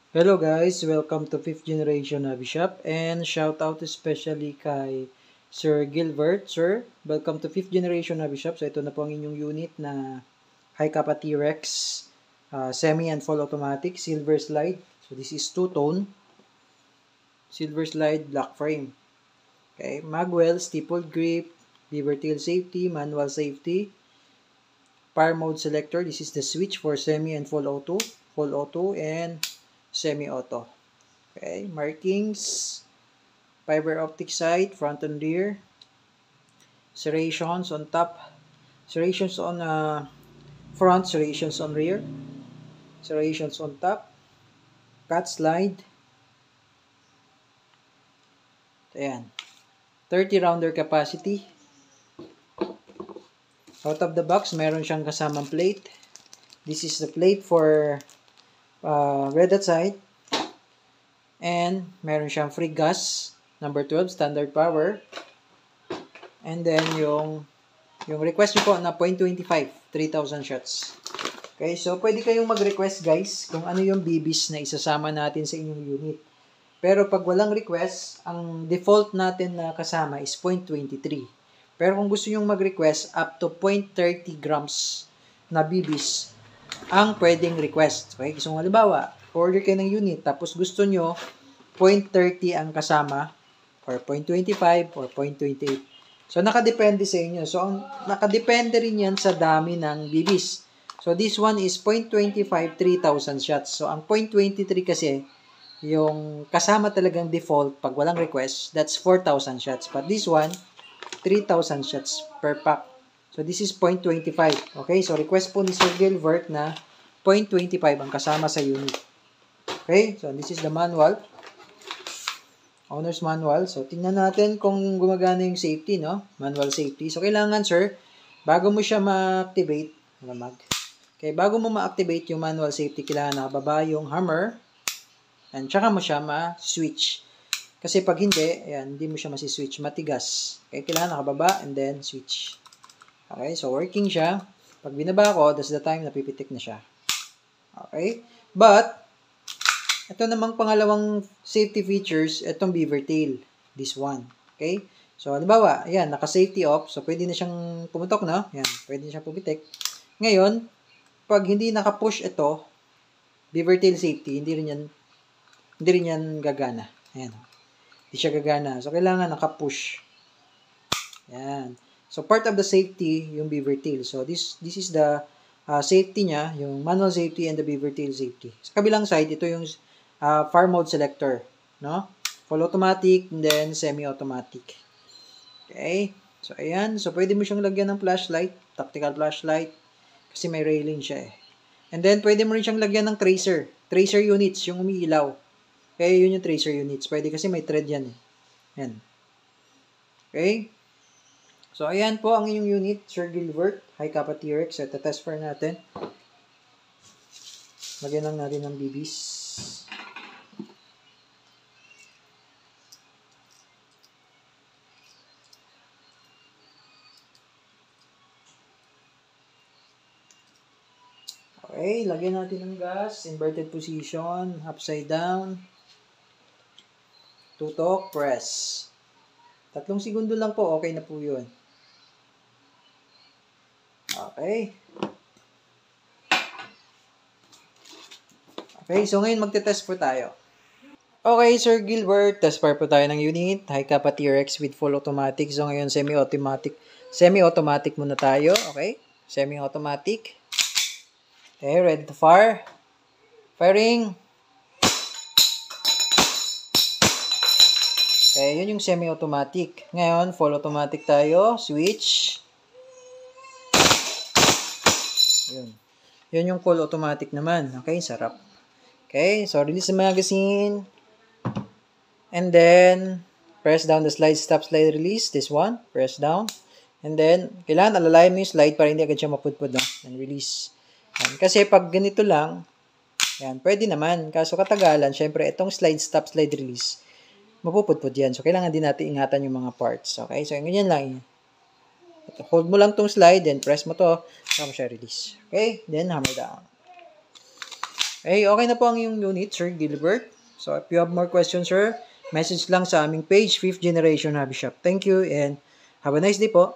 Hello guys, welcome to 5th Generation Hobby Shop and shout out especially kay Sir Gilbert. Sir, welcome to 5th Generation Hobby Shop. So ito na po ang inyong unit na High Kappa T-Rex semi and full automatic silver slide. So this is two-tone silver slide black frame. Okay, magwell, stippled grip, beaver tail safety, manual safety, power mode selector. This is the switch for semi and full auto and semi-auto. Okay, markings, fiber optic sight, front and rear, serrations on top, serrations on front, serrations on rear, serrations on top, cut slide. Ayan. 30 rounder capacity. Out of the box, meron siyang kasamang plate. This is the plate for red dot sight. And meron siyang free gas, number 12, standard power. And then yung request nyo po na 0.25, 3,000 shots. Okay, so pwede kayong mag-request guys kung ano yung BBs na isasama natin sa inyong unit. Pero pag walang request, ang default natin na kasama is 0.23. Pero kung gusto nyo mag-request, up to 0.30 grams na BBs ang pwedeng request. Okay, so halimbawa, order kayo ng unit, tapos gusto nyo 0.30 ang kasama, or 0.25, or 0.28. So, nakadepende sa inyo. So, nakadepende rin yan sa dami ng BBs. So, this one is 0.25, 3,000 shots. So, ang 0.23 kasi, yung kasama talagang default, pag walang request, that's 4,000 shots. But this one, 3,000 shots per pack. So, this is 0.25. Okay? So, request po ni Sir Gilbert na 0.25 ang kasama sa unit. Okay? So, this is the manual. Owner's manual. So, tingnan natin kung gumagana yung safety, no? Manual safety. So, kailangan, sir, bago mo siya ma-activate, okay, bago mo ma-activate yung manual safety, kailangan nakababa yung hammer, and tsaka mo siya ma-switch. Kasi pag hindi, ayan, hindi mo siya masi-switch, matigas. Okay, kailangan nakababa, and then switch. Okay, so working siya. Pag binaba ko, that's the time na pipitik na siya. Okay, but, ito namang pangalawang safety features, itong beaver tail. This one. Okay? So, halimbawa, ayan, naka-safety off. So, pwede na siyang pumutok, no? Ayan, pwede na siyang pumitik. Ngayon, pag hindi naka-push ito, beaver tail safety, hindi rin yan gagana. Ayan. Hindi siya gagana. So, kailangan naka-push. Ayan. So, part of the safety, yung beaver tail. So, this is the safety niya, yung manual safety and the beaver tail safety. Sa kabilang side, ito yung fire mode selector, no? Full automatic, and then semi-automatic. Okay? So, ayan. So, pwede mo siyang lagyan ng flashlight, tactical flashlight, kasi may railing siya eh. And then, pwede mo rin siyang lagyan ng tracer. Tracer units, yung umiilaw. Kaya yun yung tracer units. Pwede kasi may thread yan eh. Ayan. Okay? So, ayan po ang inyong unit, Sir Gilbert, High Kappa T-Rex. So, test for natin. Lagyan lang natin ng BBs. Okay, lagyan natin ng gas, inverted position, upside down, tutok, press. 3 segundo lang po, okay na po yun. Okay. Okay, so ngayon magte-test po tayo. Okay, Sir Gilbert, test po tayo ng unit, High Kappa T-Rex with full automatic. So ngayon semi-automatic muna tayo, okay? Semi-automatic. Okay, ready to fire. Firing. Okay, yun yung semi-automatic. Ngayon, full automatic tayo. Switch. Yun. Yun yung full automatic naman. Okay, sarap. Okay, so release the magazine. And then, press down the slide, stop slide release. This one, press down. And then, kailangan alalayan mo yung slide para hindi agad siya mapudpud. No? And release. Yan. Kasi pag ganito lang, yan, pwede naman. Kaso katagalan, syempre, itong slide, stop, slide, release, mapupudpud yan. So, kailangan din natin ingatan yung mga parts. Okay? So, ganyan lang. Hold mo lang tong slide, then press mo to, saka mo siya release. Okay? Then, hammer down. Okay na po ang iyong unit, Sir Gilbert. So, if you have more questions, sir, message lang sa aming page, 5th Generation Hobby Shop. Thank you and have a nice day po.